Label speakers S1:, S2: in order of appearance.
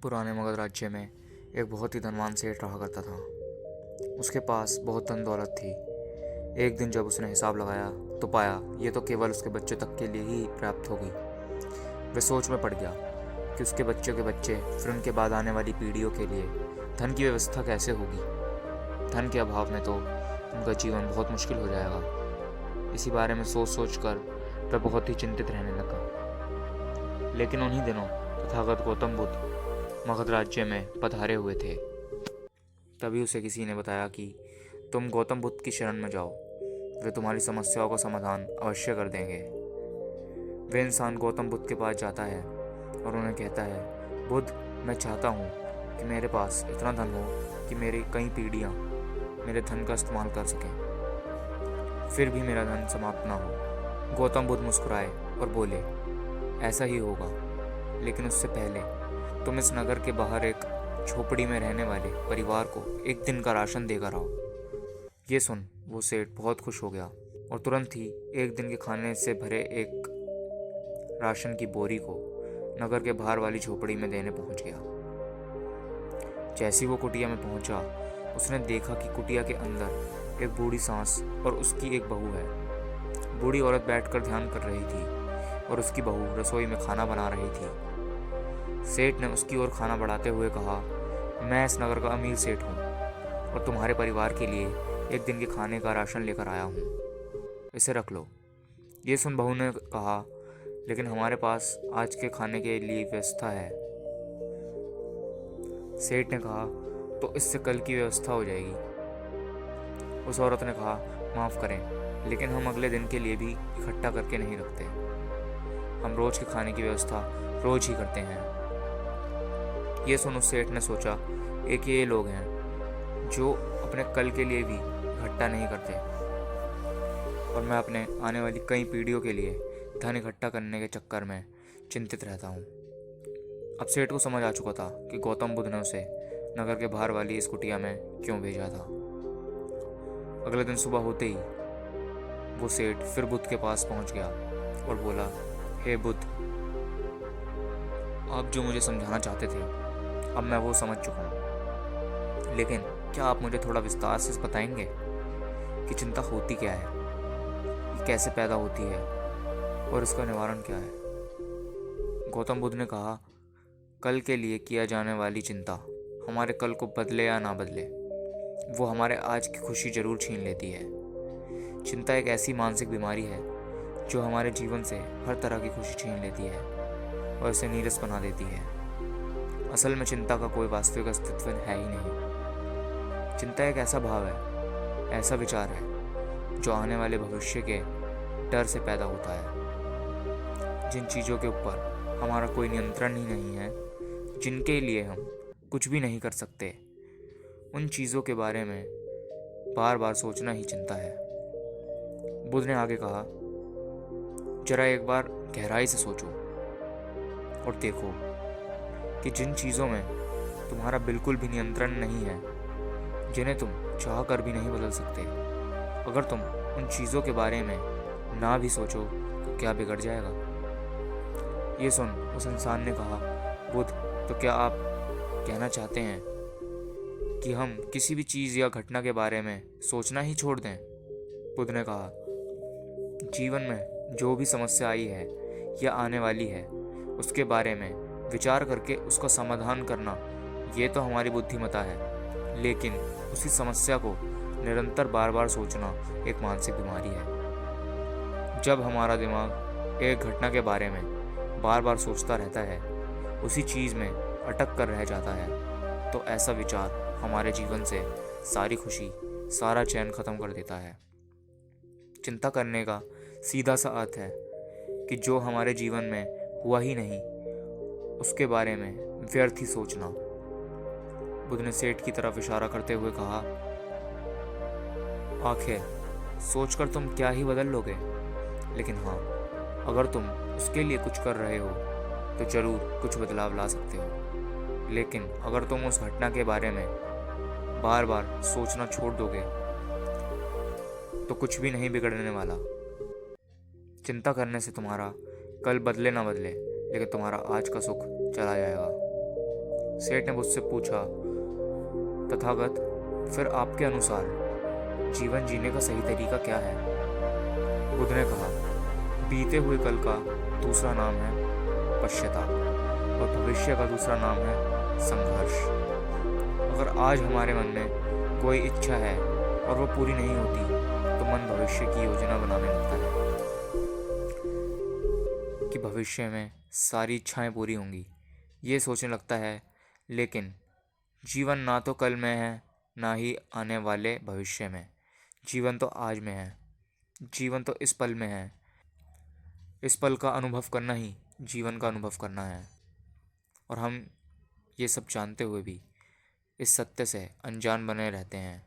S1: पुराने मगध राज्य में एक बहुत ही धनवान सेठ रहा करता था। उसके पास बहुत धन दौलत थी। एक दिन जब उसने हिसाब लगाया तो पाया ये तो केवल उसके बच्चों तक के लिए ही प्राप्त होगी। वह सोच में पड़ गया कि उसके बच्चों के बच्चे फिर उनके बाद आने वाली पीढ़ियों के लिए धन की व्यवस्था कैसे होगी। धन के अभाव में तो उनका जीवन बहुत मुश्किल हो जाएगा। इसी बारे में सोच सोच कर वह बहुत ही चिंतित रहने लगा। लेकिन उन्हीं दिनों तथागत गौतम बुद्ध मगध राज्य में पधारे हुए थे। तभी उसे किसी ने बताया कि तुम गौतम बुद्ध की शरण में जाओ, वे तुम्हारी समस्याओं का समाधान अवश्य कर देंगे। वे इंसान गौतम बुद्ध के पास जाता है और उन्हें कहता है, बुद्ध, मैं चाहता हूँ कि मेरे पास इतना धन हो कि मेरी कई पीढ़ियाँ मेरे धन का इस्तेमाल कर सकें, फिर भी मेरा धन समाप्त ना हो। गौतम बुद्ध मुस्कुराए और बोले, ऐसा ही होगा, लेकिन उससे पहले तुम इस नगर के बाहर एक झोपड़ी में रहने वाले परिवार को एक दिन का राशन देकर आओ। ये सुन वो सेठ बहुत खुश हो गया और तुरंत ही एक दिन के खाने से भरे एक राशन की बोरी को नगर के बाहर वाली झोपड़ी में देने पहुंच गया। जैसी वो कुटिया में पहुंचा, उसने देखा कि कुटिया के अंदर एक बूढ़ी सास और उसकी एक बहू है। बूढ़ी औरत बैठकर ध्यान कर रही थी और उसकी बहू रसोई में खाना बना रही थी। सेठ ने उसकी ओर खाना बढ़ाते हुए कहा, मैं इस नगर का अमीर सेठ हूँ और तुम्हारे परिवार के लिए एक दिन के खाने का राशन लेकर आया हूँ, इसे रख लो। ये सुन बहू ने कहा, लेकिन हमारे पास आज के खाने के लिए व्यवस्था है। सेठ ने कहा, तो इससे कल की व्यवस्था हो जाएगी। उस औरत ने कहा, माफ़ करें, लेकिन हम अगले दिन के लिए भी इकट्ठा करके नहीं रखते। हम रोज के खाने की व्यवस्था रोज ही करते हैं। ये सुन उस सेठ ने सोचा, एक ये लोग हैं जो अपने कल के लिए भी इकट्ठा नहीं करते और मैं अपने आने वाली कई पीढ़ियों के लिए धन इकट्ठा करने के चक्कर में चिंतित रहता हूँ। अब सेठ को समझ आ चुका था कि गौतम बुद्ध ने उसे नगर के बाहर वाली इस कुटिया में क्यों भेजा था। अगले दिन सुबह होते ही वो सेठ फिर बुद्ध के पास पहुंच गया और बोला, हे बुद्ध, आप जो मुझे समझाना चाहते थे अब मैं वो समझ चुका हूँ, लेकिन क्या आप मुझे थोड़ा विस्तार से बताएंगे कि चिंता होती क्या है, ये कैसे पैदा होती है और इसका निवारण क्या है। गौतम बुद्ध ने कहा, कल के लिए किया जाने वाली चिंता हमारे कल को बदले या ना बदले, वो हमारे आज की खुशी जरूर छीन लेती है। चिंता एक ऐसी मानसिक बीमारी है जो हमारे जीवन से हर तरह की खुशी छीन लेती है और इसे नीरस बना देती है। असल में चिंता का कोई वास्तविक अस्तित्व है ही नहीं। चिंता एक ऐसा भाव है, ऐसा विचार है जो आने वाले भविष्य के डर से पैदा होता है। जिन चीज़ों के ऊपर हमारा कोई नियंत्रण ही नहीं है, जिनके लिए हम कुछ भी नहीं कर सकते, उन चीज़ों के बारे में बार बार सोचना ही चिंता है। बुद्ध ने आगे कहा, जरा एक बार गहराई से सोचो और देखो कि जिन चीज़ों में तुम्हारा बिल्कुल भी नियंत्रण नहीं है, जिन्हें तुम चाह कर भी नहीं बदल सकते, अगर तुम उन चीज़ों के बारे में ना भी सोचो तो क्या बिगड़ जाएगा। ये सुन उस इंसान ने कहा, बुद्ध, तो क्या आप कहना चाहते हैं कि हम किसी भी चीज़ या घटना के बारे में सोचना ही छोड़ दें? बुद्ध ने कहा, जीवन में जो भी समस्या आई है या आने वाली है, उसके बारे में विचार करके उसका समाधान करना, ये तो हमारी बुद्धिमत्ता है, लेकिन उसी समस्या को निरंतर बार बार सोचना एक मानसिक बीमारी है। जब हमारा दिमाग एक घटना के बारे में बार बार सोचता रहता है, उसी चीज़ में अटक कर रह जाता है, तो ऐसा विचार हमारे जीवन से सारी खुशी, सारा चैन खत्म कर देता है। चिंता करने का सीधा सा अर्थ है कि जो हमारे जीवन में हुआ ही नहीं, उसके बारे में व्यर्थ ही सोचना। बुद्ध ने सेठ की तरफ इशारा करते हुए कहा, आखिर सोचकर तुम क्या ही बदल लोगे, लेकिन हाँ, अगर तुम उसके लिए कुछ कर रहे हो तो जरूर कुछ बदलाव ला सकते हो। लेकिन अगर तुम उस घटना के बारे में बार बार सोचना छोड़ दोगे तो कुछ भी नहीं बिगड़ने वाला। चिंता करने से तुम्हारा कल बदले ना बदले, लेकिन तुम्हारा आज का सुख चला जाएगा। सेठ ने मुझसे पूछा, तथागत, फिर आपके अनुसार जीवन जीने का सही तरीका क्या है? बुद्ध ने कहा, बीते हुए कल का दूसरा नाम है पश्चाताप और भविष्य का दूसरा नाम है संघर्ष। अगर आज हमारे मन में कोई इच्छा है और वो पूरी नहीं होती तो मन भविष्य की योजना बनाने लगता है कि भविष्य में सारी इच्छाएं पूरी होंगी, ये सोचने लगता है। लेकिन जीवन ना तो कल में है, ना ही आने वाले भविष्य में। जीवन तो आज में है, जीवन तो इस पल में है। इस पल का अनुभव करना ही जीवन का अनुभव करना है। और हम ये सब जानते हुए भी इस सत्य से अनजान बने रहते हैं।